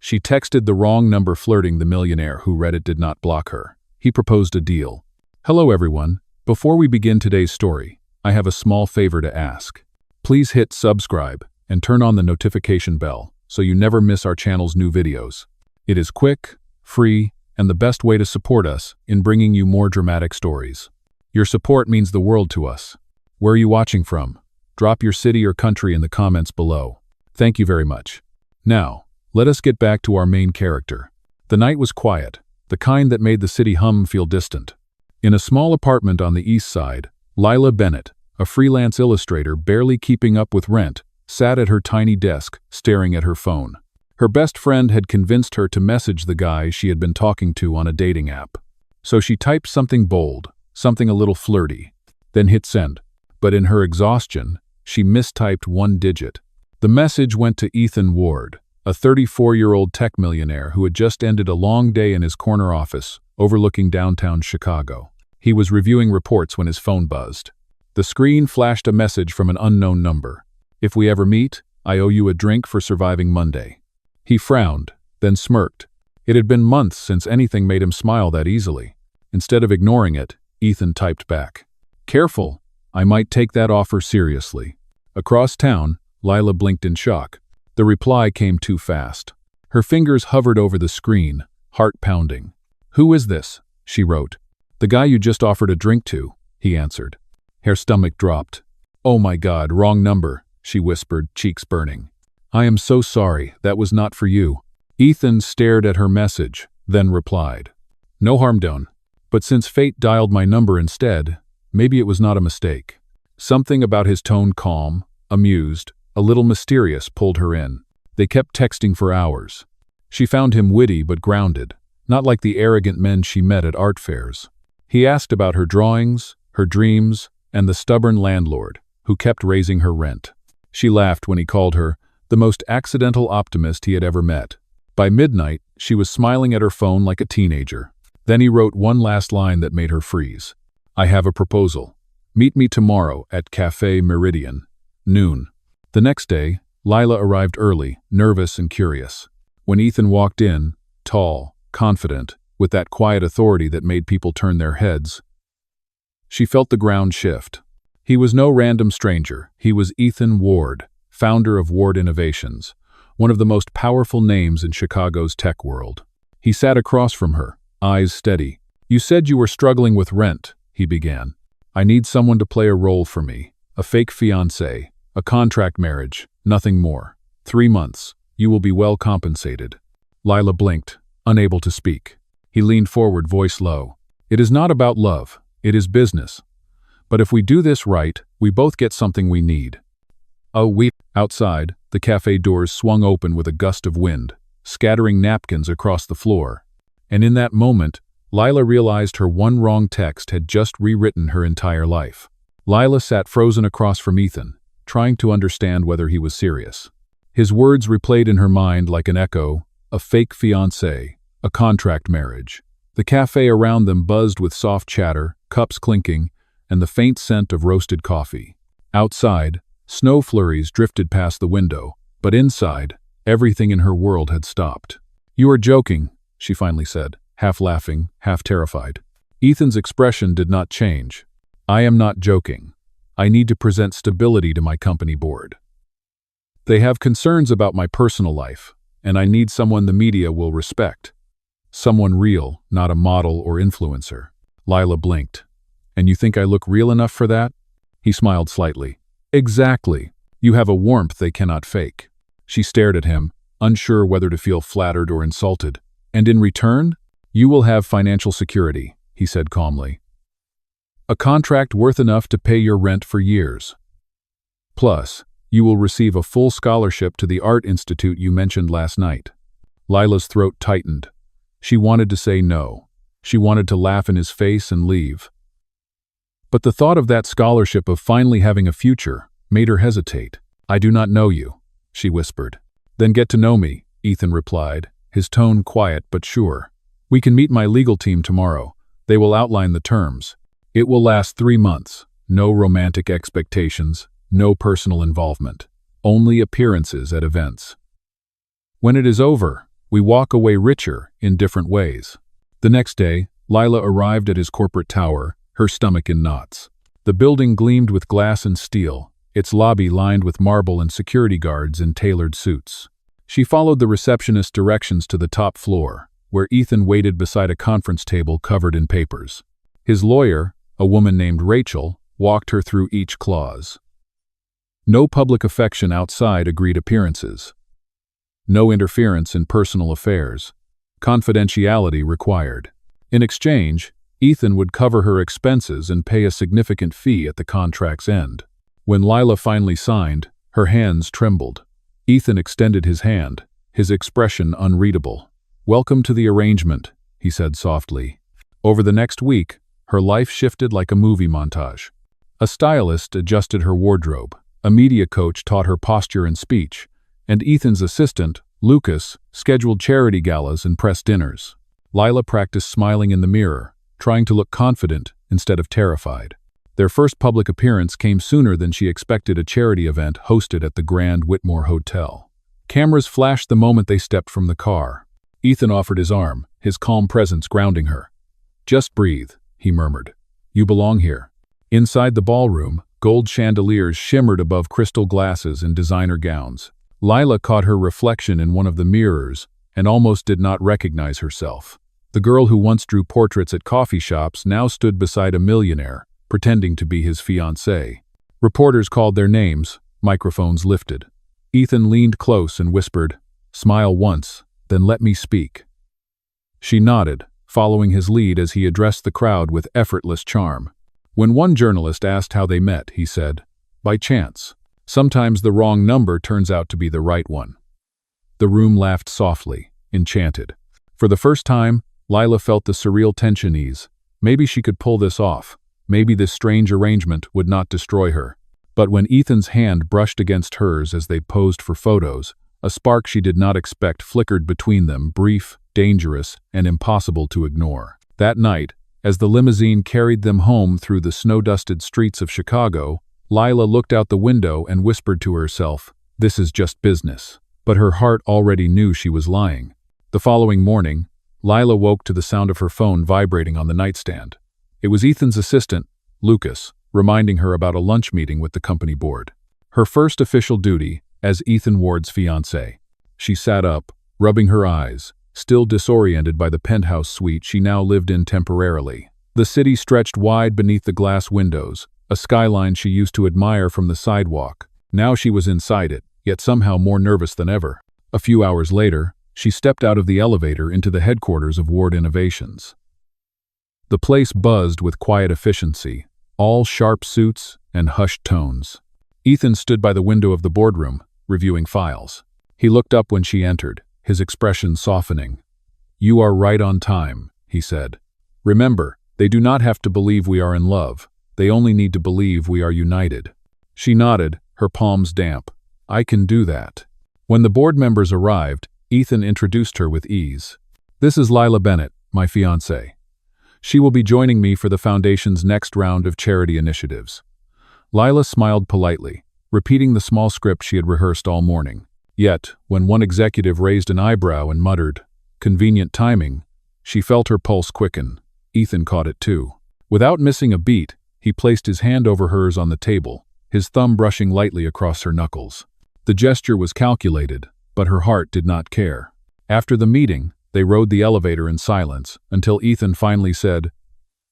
She texted the wrong number. Flirting, the millionaire who read it did not block her. He proposed a deal. Hello everyone. Before we begin today's story, I have a small favor to ask. Please hit subscribe and turn on the notification bell so you never miss our channel's new videos. It is quick, free, and the best way to support us in bringing you more dramatic stories. Your support means the world to us. Where are you watching from? Drop your city or country in the comments below. Thank you very much. Now, let us get back to our main character. The night was quiet, the kind that made the city hum feel distant. In a small apartment on the east side, Lila Bennett, a freelance illustrator barely keeping up with rent, sat at her tiny desk, staring at her phone. Her best friend had convinced her to message the guy she had been talking to on a dating app. So she typed something bold, something a little flirty, then hit send. But in her exhaustion, she mistyped one digit. The message went to Ethan Ward, a 34-year-old tech millionaire who had just ended a long day in his corner office overlooking downtown Chicago. He was reviewing reports when his phone buzzed. The screen flashed a message from an unknown number. If we ever meet, I owe you a drink for surviving Monday. He frowned, then smirked. It had been months since anything made him smile that easily. Instead of ignoring it, Ethan typed back, "Careful, I might take that offer seriously." Across town, Lila blinked in shock. The reply came too fast. Her fingers hovered over the screen, heart pounding. "Who is this?" she wrote. "The guy you just offered a drink to," he answered. Her stomach dropped. "Oh my God, wrong number," she whispered, cheeks burning. "I am so sorry, that was not for you." Ethan stared at her message, then replied, "No harm done. But since fate dialed my number instead, maybe it was not a mistake." Something about his tone, calm, amused, a little mysterious, pulled her in. They kept texting for hours. She found him witty but grounded, not like the arrogant men she met at art fairs. He asked about her drawings, her dreams, and the stubborn landlord, who kept raising her rent. She laughed when he called her the most accidental optimist he had ever met. By midnight, she was smiling at her phone like a teenager. Then he wrote one last line that made her freeze. "I have a proposal. Meet me tomorrow at Café Meridian, noon." The next day, Lila arrived early, nervous and curious. When Ethan walked in, tall, confident, with that quiet authority that made people turn their heads, she felt the ground shift. He was no random stranger. He was Ethan Ward, founder of Ward Innovations, one of the most powerful names in Chicago's tech world. He sat across from her, eyes steady. "You said you were struggling with rent," he began. "I need someone to play a role for me. A fake fiancé, a contract marriage, nothing more. 3 months. You will be well compensated." Lila blinked, unable to speak. He leaned forward, voice low. "It is not about love. It is business. But if we do this right, we both get something we need." Outside, the cafe doors swung open with a gust of wind, scattering napkins across the floor. And in that moment, Lila realized her one wrong text had just rewritten her entire life. Lila sat frozen across from Ethan, trying to understand whether he was serious. His words replayed in her mind like an echo: a fake fiancé, a contract marriage. The cafe around them buzzed with soft chatter, cups clinking, and the faint scent of roasted coffee. Outside, snow flurries drifted past the window, but inside, everything in her world had stopped. "You are joking," she finally said, half laughing, half terrified. Ethan's expression did not change. "I am not joking. I need to present stability to my company board. They have concerns about my personal life, and I need someone the media will respect. Someone real, not a model or influencer." Lila blinked. "And you think I look real enough for that?" He smiled slightly. "Exactly. You have a warmth they cannot fake." She stared at him, unsure whether to feel flattered or insulted. "And in return, you will have financial security," he said calmly. "A contract worth enough to pay your rent for years. Plus, you will receive a full scholarship to the art institute you mentioned last night." Lila's throat tightened. She wanted to say no. She wanted to laugh in his face and leave. But the thought of that scholarship, of finally having a future, made her hesitate. "I do not know you," she whispered. "Then get to know me," Ethan replied, his tone quiet but sure. "We can meet my legal team tomorrow. They will outline the terms. It will last 3 months. No romantic expectations, no personal involvement. Only appearances at events. When it is over, We walk away richer in different ways. The next day, Lila arrived at his corporate tower, her stomach in knots. The building gleamed with glass and steel, its lobby lined with marble and security guards in tailored suits. She followed the receptionist's directions to the top floor, where Ethan waited beside a conference table covered in papers. His lawyer, a woman named Rachel, walked her through each clause. No public affection outside agreed appearances. No interference in personal affairs. Confidentiality required. In exchange, Ethan would cover her expenses and pay a significant fee at the contract's end. When Lila finally signed, her hands trembled. Ethan extended his hand, his expression unreadable. "Welcome to the arrangement," he said softly. Over the next week, her life shifted like a movie montage. A stylist adjusted her wardrobe, a media coach taught her posture and speech, and Ethan's assistant, Lucas, scheduled charity galas and press dinners. Lila practiced smiling in the mirror, trying to look confident instead of terrified. Their first public appearance came sooner than she expected, a charity event hosted at the Grand Whitmore Hotel. Cameras flashed the moment they stepped from the car. Ethan offered his arm, his calm presence grounding her. "Just breathe," he murmured. "You belong here." Inside the ballroom, gold chandeliers shimmered above crystal glasses and designer gowns. Lila caught her reflection in one of the mirrors and almost did not recognize herself. The girl who once drew portraits at coffee shops now stood beside a millionaire, pretending to be his fiancée. Reporters called their names, microphones lifted. Ethan leaned close and whispered, "Smile once, then let me speak." She nodded, following his lead as he addressed the crowd with effortless charm. When one journalist asked how they met, he said, "By chance. Sometimes the wrong number turns out to be the right one." The room laughed softly, enchanted. For the first time, Lila felt the surreal tension ease. Maybe she could pull this off. Maybe this strange arrangement would not destroy her. But when Ethan's hand brushed against hers as they posed for photos, a spark she did not expect flickered between them, brief, dangerous, and impossible to ignore. That night, as the limousine carried them home through the snow-dusted streets of Chicago, Lila looked out the window and whispered to herself, "This is just business." But her heart already knew she was lying. The following morning, Lila woke to the sound of her phone vibrating on the nightstand. It was Ethan's assistant, Lucas, reminding her about a lunch meeting with the company board. Her first official duty as Ethan Ward's fiancée. She sat up, rubbing her eyes, still disoriented by the penthouse suite she now lived in temporarily. The city stretched wide beneath the glass windows, a skyline she used to admire from the sidewalk. Now she was inside it, yet somehow more nervous than ever. A few hours later, she stepped out of the elevator into the headquarters of Ward Innovations. The place buzzed with quiet efficiency, all sharp suits and hushed tones. Ethan stood by the window of the boardroom, reviewing files. He looked up when she entered, his expression softening. "You are right on time," he said. "Remember, they do not have to believe we are in love. They only need to believe we are united." She nodded, her palms damp. "I can do that." When the board members arrived, Ethan introduced her with ease. "This is Lila Bennett, my fiancée. She will be joining me for the foundation's next round of charity initiatives." Lila smiled politely, repeating the small script she had rehearsed all morning. Yet, when one executive raised an eyebrow and muttered, "Convenient timing," she felt her pulse quicken. Ethan caught it too. Without missing a beat, he placed his hand over hers on the table, his thumb brushing lightly across her knuckles. The gesture was calculated, but her heart did not care. After the meeting, they rode the elevator in silence, until Ethan finally said,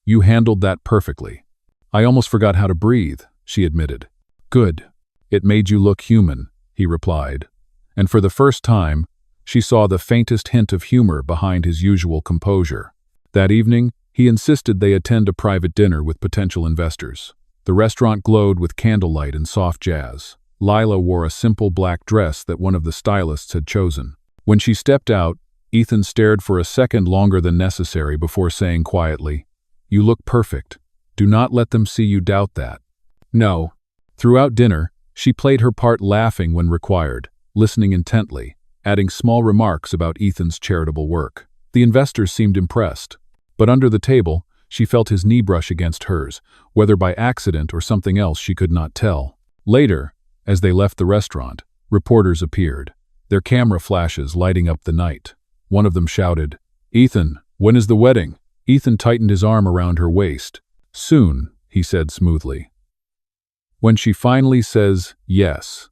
"You handled that perfectly." "I almost forgot how to breathe," she admitted. "Good. It made you look human," he replied. And for the first time, she saw the faintest hint of humor behind his usual composure. That evening, he insisted they attend a private dinner with potential investors. The restaurant glowed with candlelight and soft jazz. Lila wore a simple black dress that one of the stylists had chosen. When she stepped out, Ethan stared for a second longer than necessary before saying quietly, "You look perfect. Do not let them see you doubt that." No. Throughout dinner, she played her part, laughing when required, listening intently, adding small remarks about Ethan's charitable work. The investors seemed impressed. But under the table, she felt his knee brush against hers, whether by accident or something else she could not tell. Later, as they left the restaurant, reporters appeared, their camera flashes lighting up the night. One of them shouted, "Ethan, when is the wedding?" Ethan tightened his arm around her waist. "Soon," he said smoothly. When she finally says yes.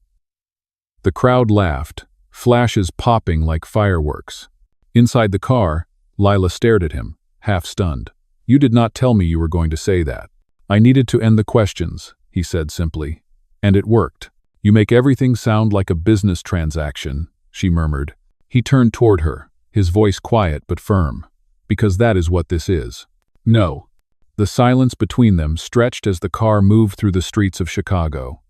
The crowd laughed, flashes popping like fireworks. Inside the car, Lila stared at him, half stunned. "You did not tell me you were going to say that." "I needed to end the questions," he said simply. "And it worked." "You make everything sound like a business transaction," she murmured. He turned toward her, his voice quiet but firm. "Because that is what this is." "No." The silence between them stretched as the car moved through the streets of Chicago.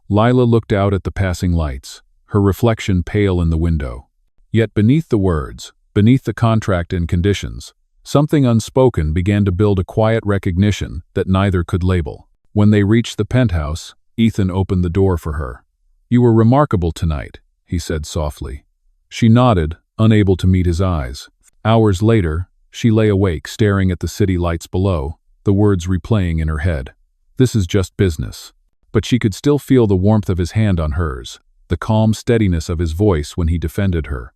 Lila looked out at the passing lights, her reflection pale in the window. Yet beneath the words, beneath the contract and conditions, something unspoken began to build a quiet recognition that neither could label. When they reached the penthouse, Ethan opened the door for her. "You were remarkable tonight," he said softly. She nodded, unable to meet his eyes. Hours later, she lay awake staring at the city lights below, the words replaying in her head. This is just business. But she could still feel the warmth of his hand on hers, the calm steadiness of his voice when he defended her.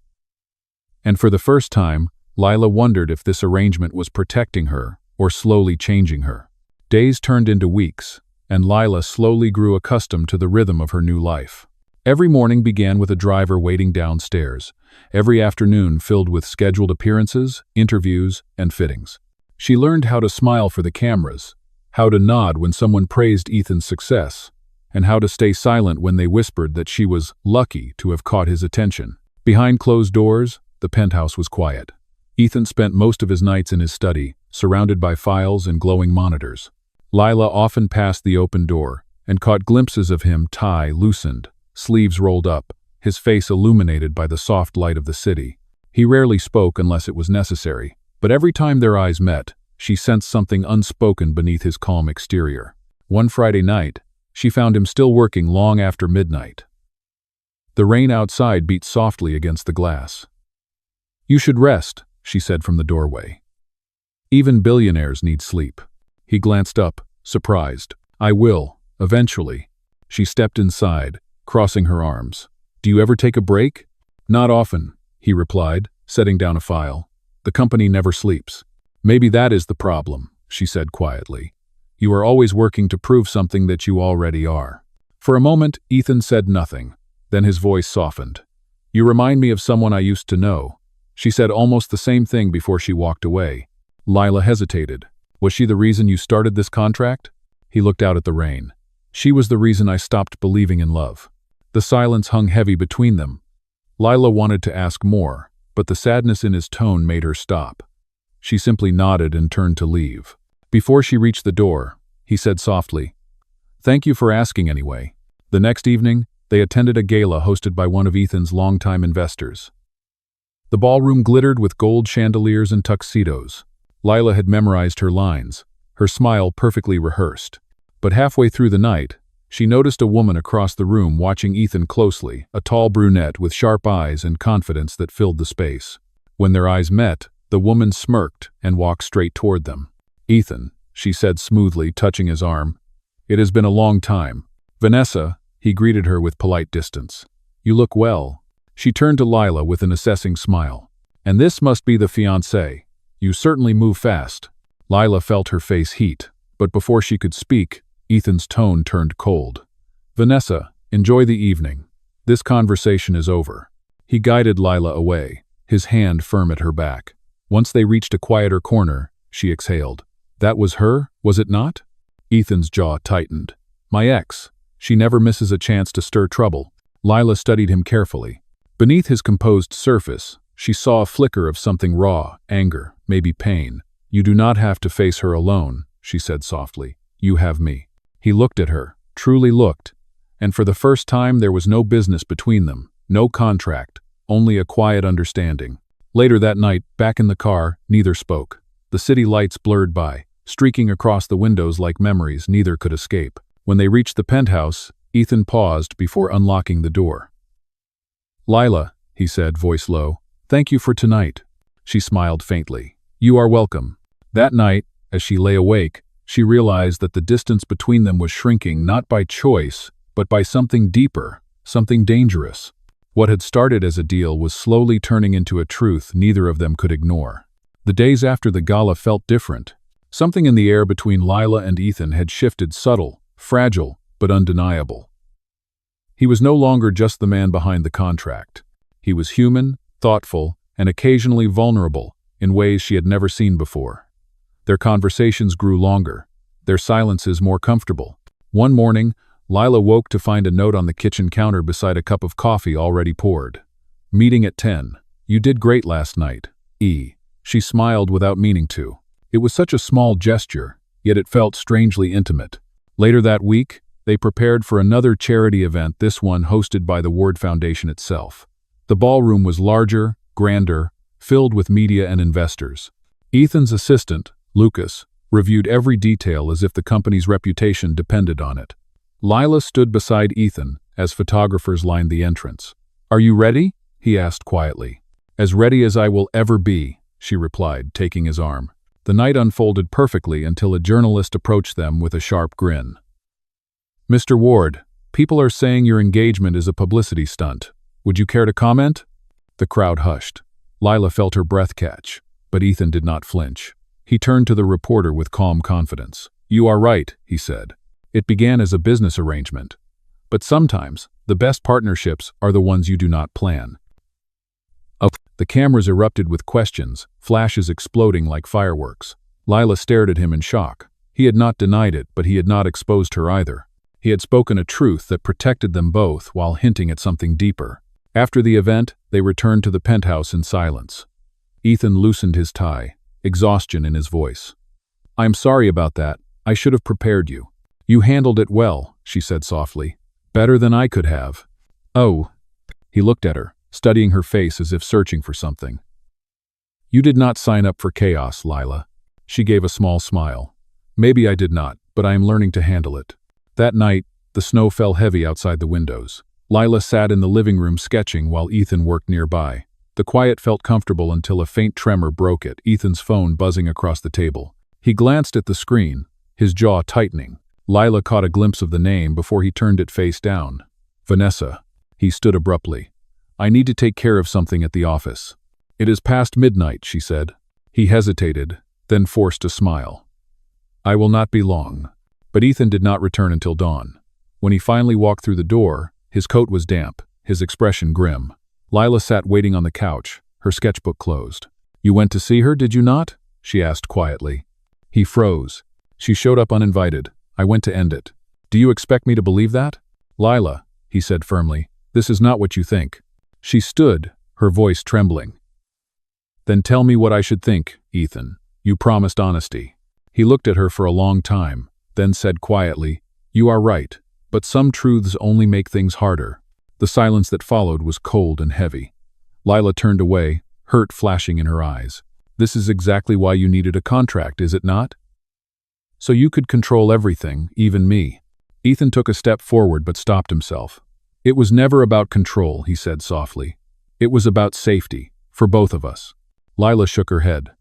And for the first time, Lila wondered if this arrangement was protecting her or slowly changing her. Days turned into weeks, and Lila slowly grew accustomed to the rhythm of her new life. Every morning began with a driver waiting downstairs, every afternoon filled with scheduled appearances, interviews, and fittings. She learned how to smile for the cameras, how to nod when someone praised Ethan's success, and how to stay silent when they whispered that she was lucky to have caught his attention. Behind closed doors, the penthouse was quiet. Ethan spent most of his nights in his study, surrounded by files and glowing monitors. Lila often passed the open door and caught glimpses of him, tie loosened, sleeves rolled up, his face illuminated by the soft light of the city. He rarely spoke unless it was necessary, but every time their eyes met, she sensed something unspoken beneath his calm exterior. One Friday night, she found him still working long after midnight. The rain outside beat softly against the glass. "You should rest," she said from the doorway. "Even billionaires need sleep." He glanced up, surprised. "I will, eventually." She stepped inside, crossing her arms. "Do you ever take a break?" "Not often," he replied, setting down a file. "The company never sleeps." "Maybe that is the problem," she said quietly. "You are always working to prove something that you already are." For a moment, Ethan said nothing. Then his voice softened. "You remind me of someone I used to know." She said almost the same thing before she walked away. Lila hesitated. "Was she the reason you started this contract?" He looked out at the rain. "She was the reason I stopped believing in love." The silence hung heavy between them. Lila wanted to ask more, but the sadness in his tone made her stop. She simply nodded and turned to leave. Before she reached the door, he said softly, "Thank you for asking anyway." The next evening, they attended a gala hosted by one of Ethan's longtime investors. The ballroom glittered with gold chandeliers and tuxedos. Lila had memorized her lines, her smile perfectly rehearsed. But halfway through the night, she noticed a woman across the room watching Ethan closely, a tall brunette with sharp eyes and confidence that filled the space. When their eyes met, the woman smirked and walked straight toward them. "Ethan," she said smoothly, touching his arm. "It has been a long time." "Vanessa," he greeted her with polite distance. "You look well." She turned to Lila with an assessing smile. "And this must be the fiancé. You certainly move fast." Lila felt her face heat, but before she could speak, Ethan's tone turned cold. "Vanessa, enjoy the evening. This conversation is over." He guided Lila away, his hand firm at her back. Once they reached a quieter corner, she exhaled. "That was her, was it not?" Ethan's jaw tightened. "My ex. She never misses a chance to stir trouble." Lila studied him carefully. Beneath his composed surface, she saw a flicker of something raw, anger, maybe pain. "You do not have to face her alone," she said softly. "You have me." He looked at her, truly looked, and for the first time there was no business between them, no contract, only a quiet understanding. Later that night, back in the car, neither spoke. The city lights blurred by, streaking across the windows like memories neither could escape. When they reached the penthouse, Ethan paused before unlocking the door. "Lila," he said, voice low, "thank you for tonight." She smiled faintly. "You are welcome." That night, as she lay awake, she realized that the distance between them was shrinking not by choice, but by something deeper, something dangerous. What had started as a deal was slowly turning into a truth neither of them could ignore. The days after the gala felt different. Something in the air between Lila and Ethan had shifted, subtle, fragile, but undeniable. He was no longer just the man behind the contract. He was human, thoughtful, and occasionally vulnerable in ways she had never seen before. Their conversations grew longer, their silences more comfortable. One morning, Lila woke to find a note on the kitchen counter beside a cup of coffee already poured. "Meeting at 10. You did great last night, E." She smiled without meaning to. It was such a small gesture, yet it felt strangely intimate. Later that week, they prepared for another charity event, this one hosted by the Ward Foundation itself. The ballroom was larger, grander, filled with media and investors. Ethan's assistant, Lucas, reviewed every detail as if the company's reputation depended on it. Lila stood beside Ethan as photographers lined the entrance. "Are you ready?" he asked quietly. "As ready as I will ever be," she replied, taking his arm. The night unfolded perfectly until a journalist approached them with a sharp grin. "Mr. Ward, people are saying your engagement is a publicity stunt. Would you care to comment?" The crowd hushed. Lila felt her breath catch, but Ethan did not flinch. He turned to the reporter with calm confidence. "You are right," he said. "It began as a business arrangement. But sometimes, the best partnerships are the ones you do not plan." The cameras erupted with questions, flashes exploding like fireworks. Lila stared at him in shock. He had not denied it, but he had not exposed her either. He had spoken a truth that protected them both while hinting at something deeper. After the event, they returned to the penthouse in silence. Ethan loosened his tie, exhaustion in his voice. "I'm sorry about that. I should have prepared you." "You handled it well," she said softly. "Better than I could have." "Oh." He looked at her, studying her face as if searching for something. "You did not sign up for chaos, Lila." She gave a small smile. "Maybe I did not, but I am learning to handle it." That night, the snow fell heavy outside the windows. Lila sat in the living room sketching while Ethan worked nearby. The quiet felt comfortable until a faint tremor broke it, Ethan's phone buzzing across the table. He glanced at the screen, his jaw tightening. Lila caught a glimpse of the name before he turned it face down. "Vanessa." He stood abruptly. "I need to take care of something at the office." "It is past midnight," she said. He hesitated, then forced a smile. "I will not be long." But Ethan did not return until dawn. When he finally walked through the door, his coat was damp, his expression grim. Lila sat waiting on the couch, her sketchbook closed. "You went to see her, did you not?" she asked quietly. He froze. "She showed up uninvited. I went to end it." "Do you expect me to believe that?" "Lila," he said firmly, "this is not what you think." She stood, her voice trembling. "Then tell me what I should think, Ethan. You promised honesty." He looked at her for a long time, then said quietly, "You are right, but some truths only make things harder." The silence that followed was cold and heavy. Lila turned away, hurt flashing in her eyes. "This is exactly why you needed a contract, is it not? So you could control everything, even me." Ethan took a step forward but stopped himself. "It was never about control," he said softly. "It was about safety, for both of us." Lila shook her head.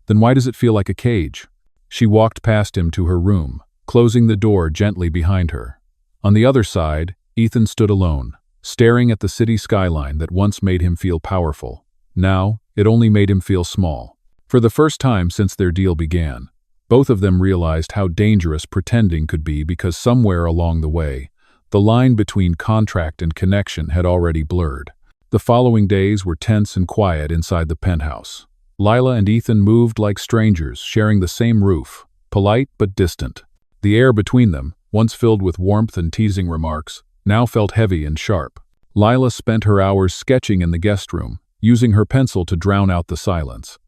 "Then why does it feel like a cage?" She walked past him to her room, closing the door gently behind her. On the other side, Ethan stood alone, staring at the city skyline that once made him feel powerful. Now, it only made him feel small. For the first time since their deal began, both of them realized how dangerous pretending could be because somewhere along the way, the line between contract and connection had already blurred. The following days were tense and quiet inside the penthouse. Lila and Ethan moved like strangers, sharing the same roof, polite but distant. The air between them, once filled with warmth and teasing remarks, now felt heavy and sharp. Lila spent her hours sketching in the guest room, using her pencil to drown out the silence.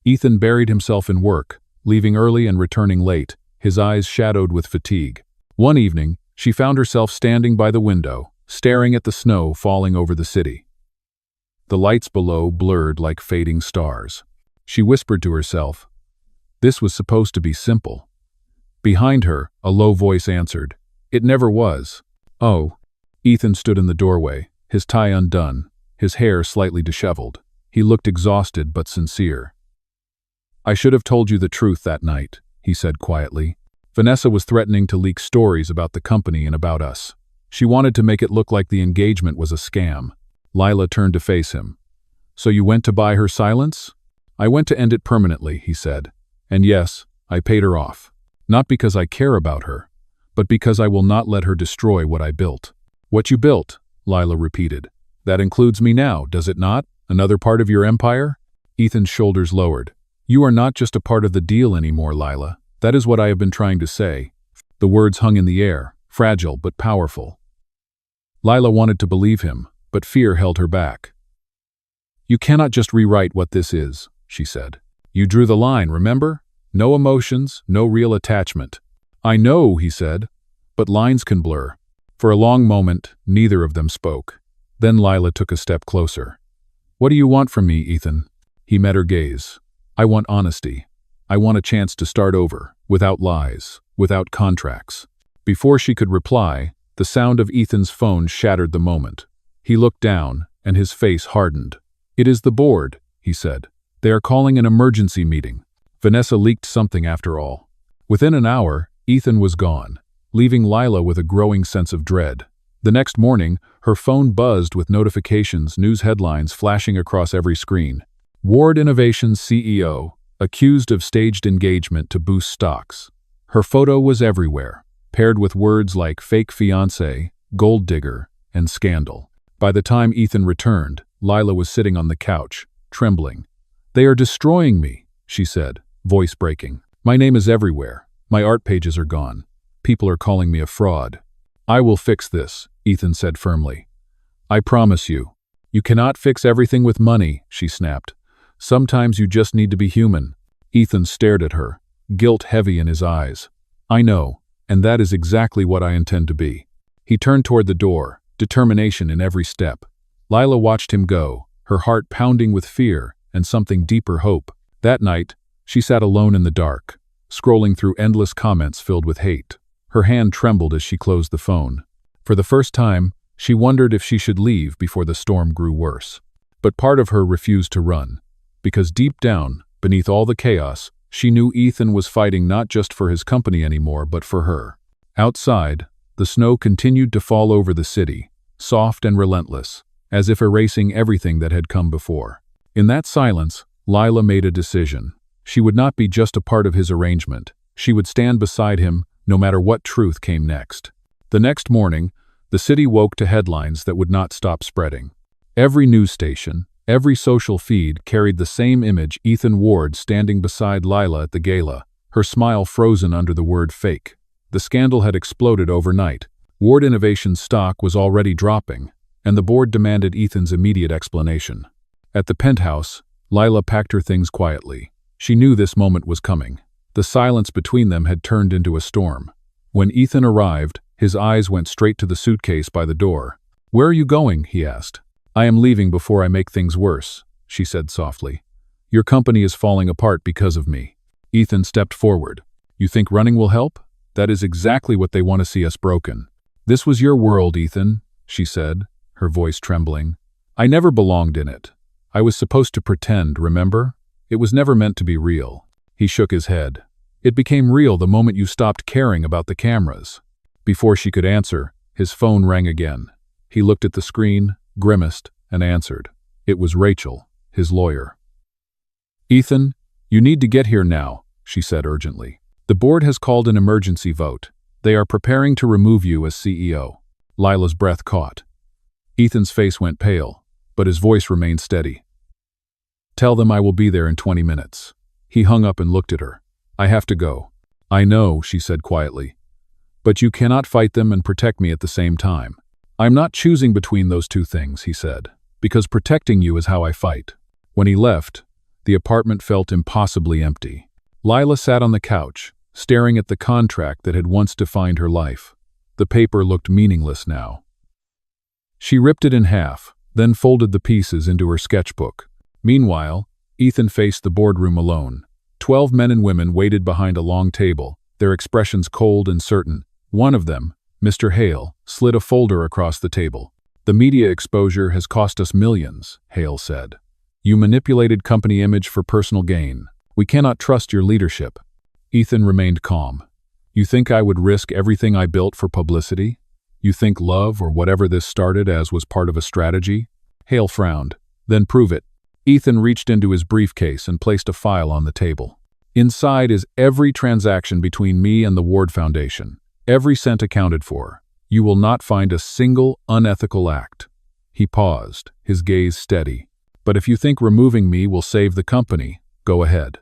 Ethan buried himself in work, leaving early and returning late, his eyes shadowed with fatigue. One evening, she found herself standing by the window, staring at the snow falling over the city. The lights below blurred like fading stars. She whispered to herself, "This was supposed to be simple." Behind her, a low voice answered, "It never was." "Oh." Ethan stood in the doorway, his tie undone, his hair slightly disheveled. He looked exhausted but sincere. "I should have told you the truth that night," he said quietly. "Vanessa was threatening to leak stories about the company and about us. She wanted to make it look like the engagement was a scam. Lila turned to face him. So you went to buy her silence? I went to end it permanently, he said. And yes, I paid her off. Not because I care about her, but because I will not let her destroy what I built. What you built, Lila repeated. That includes me now, does it not? Another part of your empire? Ethan's shoulders lowered. You are not just a part of the deal anymore, Lila. That is what I have been trying to say. The words hung in the air, fragile but powerful. Lila wanted to believe him, but fear held her back. You cannot just rewrite what this is, she said. You drew the line, remember? No emotions, no real attachment. I know, he said, but lines can blur. For a long moment, neither of them spoke. Then Lila took a step closer. What do you want from me, Ethan? He met her gaze. I want honesty. I want a chance to start over, without lies, without contracts. Before she could reply, the sound of Ethan's phone shattered the moment. He looked down, and his face hardened. It is the board, he said. They are calling an emergency meeting. Vanessa leaked something after all. Within an hour, Ethan was gone, leaving Lila with a growing sense of dread. The next morning, her phone buzzed with notifications, news headlines flashing across every screen. Ward Innovations CEO, accused of staged engagement to boost stocks. Her photo was everywhere, paired with words like fake fiancé, gold digger, and scandal. By the time Ethan returned, Lila was sitting on the couch, trembling. They are destroying me, she said, voice breaking. My name is everywhere. My art pages are gone. People are calling me a fraud. I will fix this, Ethan said firmly. I promise you. You cannot fix everything with money, she snapped. Sometimes you just need to be human. Ethan stared at her, guilt heavy in his eyes. I know, and that is exactly what I intend to be. He turned toward the door, determination in every step. Lila watched him go, her heart pounding with fear and something deeper hope. That night, she sat alone in the dark, scrolling through endless comments filled with hate. Her hand trembled as she closed the phone. For the first time, she wondered if she should leave before the storm grew worse. But part of her refused to run, because deep down, beneath all the chaos, she knew Ethan was fighting not just for his company anymore, but for her. Outside, the snow continued to fall over the city, soft and relentless, as if erasing everything that had come before. In that silence, Lila made a decision. She would not be just a part of his arrangement. She would stand beside him, no matter what truth came next. The next morning, the city woke to headlines that would not stop spreading. Every news station, every social feed carried the same image: Ethan Ward standing beside Lila at the gala, her smile frozen under the word fake. The scandal had exploded overnight. Ward Innovations stock was already dropping, and the board demanded Ethan's immediate explanation. At the penthouse, Lila packed her things quietly. She knew this moment was coming. The silence between them had turned into a storm. When Ethan arrived, his eyes went straight to the suitcase by the door. "Where are you going?" he asked. "I am leaving before I make things worse," she said softly. "Your company is falling apart because of me." Ethan stepped forward. "You think running will help? That is exactly what they want to see us broken." "This was your world, Ethan," she said, her voice trembling. "I never belonged in it. I was supposed to pretend, remember? It was never meant to be real." He shook his head. "It became real the moment you stopped caring about the cameras." Before she could answer, his phone rang again. He looked at the screen, grimaced, and answered. It was Rachel, his lawyer. "Ethan, you need to get here now," she said urgently. "The board has called an emergency vote. They are preparing to remove you as CEO." Lila's breath caught. Ethan's face went pale, but his voice remained steady. "Tell them I will be there in 20 minutes. He hung up and looked at her. "I have to go." "I know," she said quietly. "But you cannot fight them and protect me at the same time." "I'm not choosing between those two things," he said, "because protecting you is how I fight." When he left, the apartment felt impossibly empty. Lila sat on the couch, staring at the contract that had once defined her life. The paper looked meaningless now. She ripped it in half, then folded the pieces into her sketchbook. Meanwhile, Ethan faced the boardroom alone. 12 men and women waited behind a long table, their expressions cold and certain. One of them, Mr. Hale, slid a folder across the table. "The media exposure has cost us millions," Hale said. "You manipulated company image for personal gain. We cannot trust your leadership." Ethan remained calm. "You think I would risk everything I built for publicity? You think love or whatever this started as was part of a strategy?" Hale frowned. Then prove it. Ethan reached into his briefcase and placed a file on the table. Inside is every transaction between me and the Ward Foundation. Every cent accounted for. You will not find a single unethical act. He paused, his gaze steady. But if you think removing me will save the company, go ahead.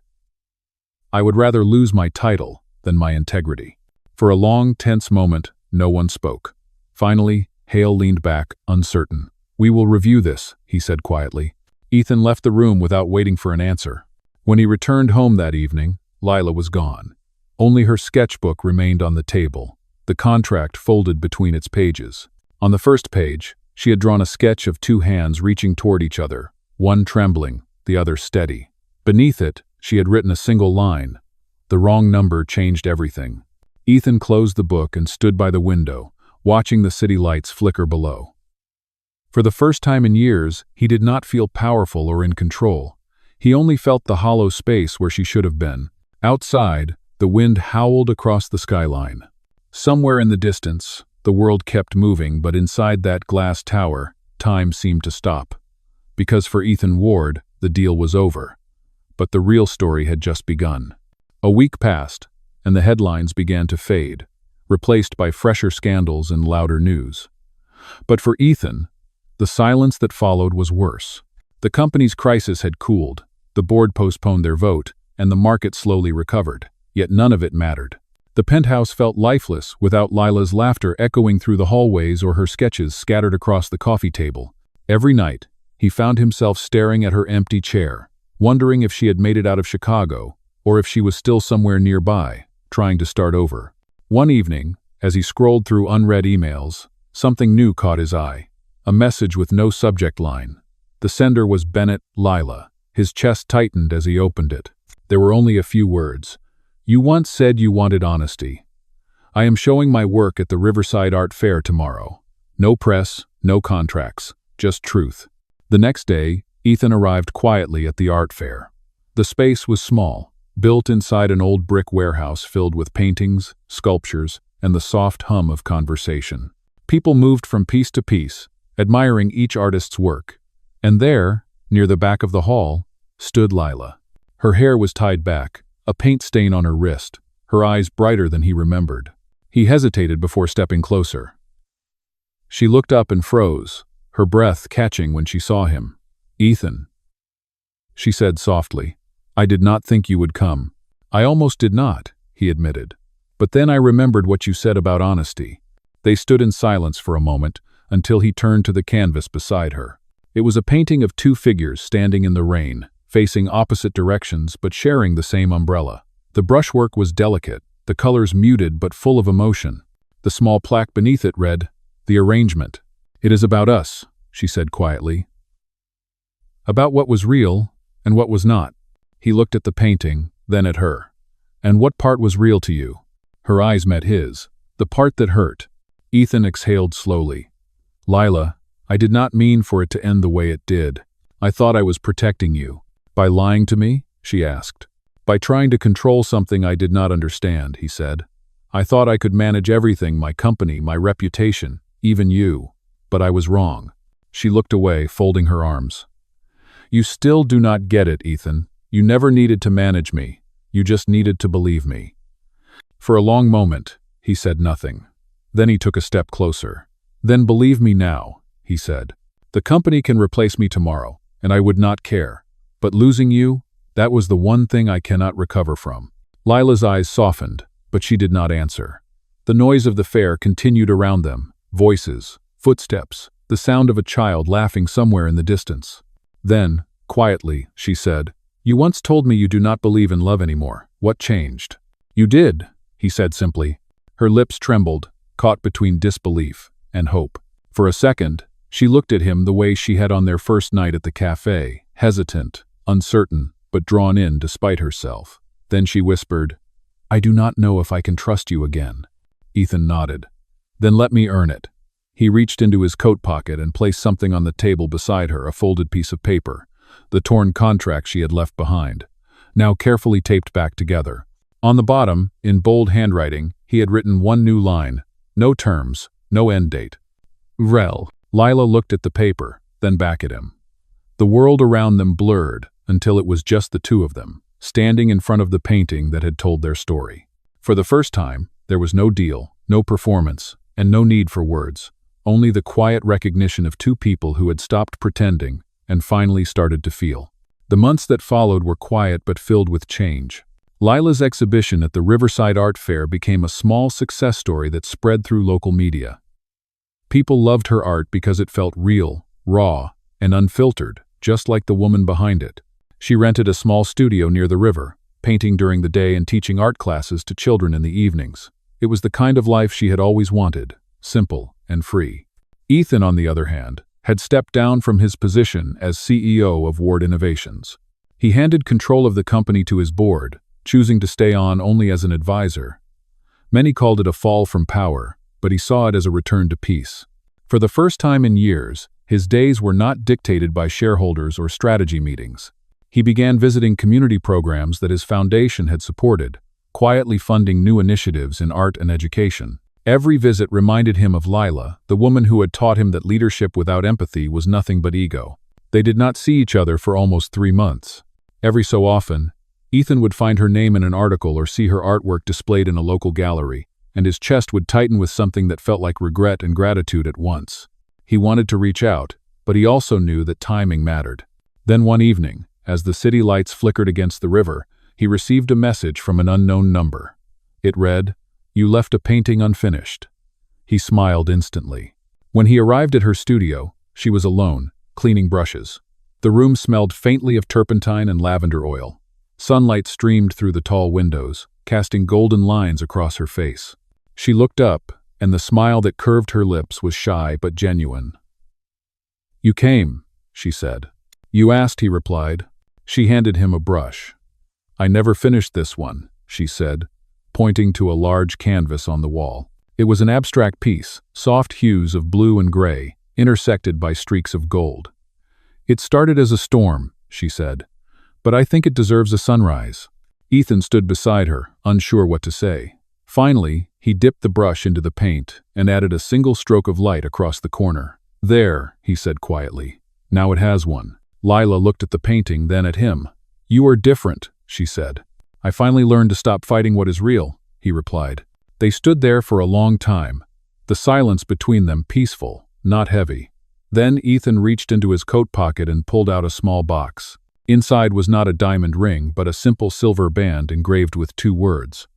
I would rather lose my title than my integrity. For a long, tense moment, no one spoke. Finally, Hale leaned back, uncertain. We will review this, he said quietly. Ethan left the room without waiting for an answer. When he returned home that evening, Lila was gone. Only her sketchbook remained on the table, the contract folded between its pages. On the first page, she had drawn a sketch of two hands reaching toward each other, one trembling, the other steady. Beneath it, she had written a single line. The wrong number changed everything. Ethan closed the book and stood by the window, watching the city lights flicker below. For the first time in years, he did not feel powerful or in control. He only felt the hollow space where she should have been. Outside, the wind howled across the skyline. Somewhere in the distance, the world kept moving, but inside that glass tower, time seemed to stop. Because for Ethan Ward, the deal was over. But the real story had just begun. A week passed, and the headlines began to fade, replaced by fresher scandals and louder news. But for Ethan, the silence that followed was worse. The company's crisis had cooled, the board postponed their vote, and the market slowly recovered, yet none of it mattered. The penthouse felt lifeless without Lila's laughter echoing through the hallways or her sketches scattered across the coffee table. Every night, he found himself staring at her empty chair, wondering if she had made it out of Chicago, or if she was still somewhere nearby, trying to start over. One evening, as he scrolled through unread emails, something new caught his eye. A message with no subject line. The sender was Bennett, Lila. His chest tightened as he opened it. There were only a few words. You once said you wanted honesty. I am showing my work at the Riverside Art Fair tomorrow. No press, no contracts, just truth. The next day, Ethan arrived quietly at the art fair. The space was small, built inside an old brick warehouse filled with paintings, sculptures, and the soft hum of conversation. People moved from piece to piece, admiring each artist's work. And there, near the back of the hall, stood Lila. Her hair was tied back, a paint stain on her wrist, her eyes brighter than he remembered. He hesitated before stepping closer. She looked up and froze, her breath catching when she saw him. Ethan, she said softly, I did not think you would come. I almost did not, he admitted. But then I remembered what you said about honesty. They stood in silence for a moment, until he turned to the canvas beside her. It was a painting of two figures standing in the rain, facing opposite directions but sharing the same umbrella. The brushwork was delicate, the colors muted but full of emotion. The small plaque beneath it read, The Arrangement. It is about us, she said quietly. About what was real and what was not. He looked at the painting, then at her. And what part was real to you? Her eyes met his, the part that hurt. Ethan exhaled slowly. Lila, I did not mean for it to end the way it did. I thought I was protecting you. By lying to me? She asked. By trying to control something I did not understand, he said. I thought I could manage everything, my company, my reputation, even you. But I was wrong. She looked away, folding her arms. You still do not get it, Ethan. You never needed to manage me. You just needed to believe me. For a long moment, he said nothing. Then he took a step closer. Then believe me now, he said. The company can replace me tomorrow, and I would not care. But losing you, that was the one thing I cannot recover from. Lila's eyes softened, but she did not answer. The noise of the fair continued around them, voices, footsteps, the sound of a child laughing somewhere in the distance. Then, quietly, she said, You once told me you do not believe in love anymore. What changed? You did, he said simply. Her lips trembled, caught between disbelief and hope. For a second, she looked at him the way she had on their first night at the cafe, hesitant, uncertain, but drawn in despite herself. Then she whispered, I do not know if I can trust you again. Ethan nodded. Then let me earn it. He reached into his coat pocket and placed something on the table beside her, a folded piece of paper, the torn contract she had left behind, now carefully taped back together. On the bottom, in bold handwriting, he had written one new line, no terms, no end date. Rel. Lila looked at the paper, then back at him. The world around them blurred until it was just the two of them, standing in front of the painting that had told their story. For the first time, there was no deal, no performance, and no need for words, only the quiet recognition of two people who had stopped pretending and finally started to feel. The months that followed were quiet but filled with change. Lila's exhibition at the Riverside Art Fair became a small success story that spread through local media. People loved her art because it felt real, raw, and unfiltered, just like the woman behind it. She rented a small studio near the river, painting during the day and teaching art classes to children in the evenings. It was the kind of life she had always wanted, simple and free. Ethan, on the other hand, had stepped down from his position as CEO of Ward Innovations. He handed control of the company to his board, choosing to stay on only as an advisor. Many called it a fall from power, but he saw it as a return to peace. For the first time in years, his days were not dictated by shareholders or strategy meetings. He began visiting community programs that his foundation had supported, quietly funding new initiatives in art and education. Every visit reminded him of Lila, the woman who had taught him that leadership without empathy was nothing but ego. They did not see each other for almost 3 months. Every so often, Ethan would find her name in an article or see her artwork displayed in a local gallery, and his chest would tighten with something that felt like regret and gratitude at once. He wanted to reach out, but he also knew that timing mattered. Then one evening, as the city lights flickered against the river, he received a message from an unknown number. It read, "You left a painting unfinished." He smiled instantly. When he arrived at her studio, she was alone, cleaning brushes. The room smelled faintly of turpentine and lavender oil. Sunlight streamed through the tall windows, casting golden lines across her face. She looked up, and the smile that curved her lips was shy but genuine. "You came," she said. "You asked," he replied. She handed him a brush. "I never finished this one," she said, pointing to a large canvas on the wall. It was an abstract piece, soft hues of blue and gray, intersected by streaks of gold. "It started as a storm," she said, "but I think it deserves a sunrise." Ethan stood beside her, unsure what to say. Finally, he dipped the brush into the paint and added a single stroke of light across the corner. "There," he said quietly. "Now it has one." Lila looked at the painting, then at him. "You are different," she said. "I finally learned to stop fighting what is real," he replied. They stood there for a long time, the silence between them peaceful, not heavy. Then Ethan reached into his coat pocket and pulled out a small box. Inside was not a diamond ring, but a simple silver band engraved with 2 words.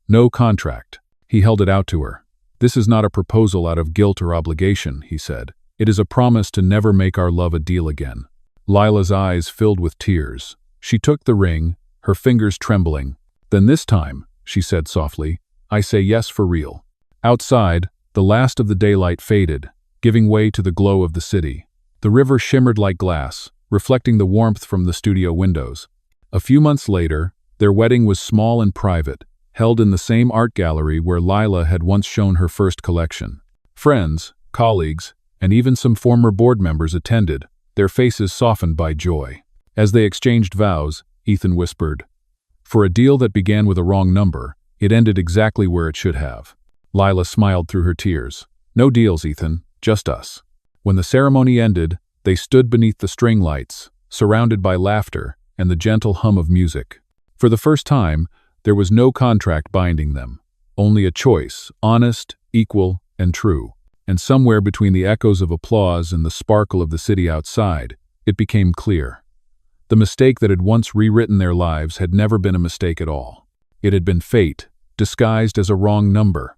"No contract." He held it out to her. "This is not a proposal out of guilt or obligation," he said. "It is a promise to never make our love a deal again." Lila's eyes filled with tears. She took the ring, her fingers trembling. "Then this time," she said softly, "I say yes for real." Outside, the last of the daylight faded, giving way to the glow of the city. The river shimmered like glass, reflecting the warmth from the studio windows. A few months later, their wedding was small and private, held in the same art gallery where Lila had once shown her first collection. Friends, colleagues, and even some former board members attended, their faces softened by joy. As they exchanged vows, Ethan whispered, "For a deal that began with a wrong number, it ended exactly where it should have." Lila smiled through her tears. "No deals, Ethan, just us." When the ceremony ended, they stood beneath the string lights, surrounded by laughter and the gentle hum of music. For the first time, there was no contract binding them, only a choice, honest, equal, and true. And somewhere between the echoes of applause and the sparkle of the city outside, it became clear. The mistake that had once rewritten their lives had never been a mistake at all. It had been fate, disguised as a wrong number.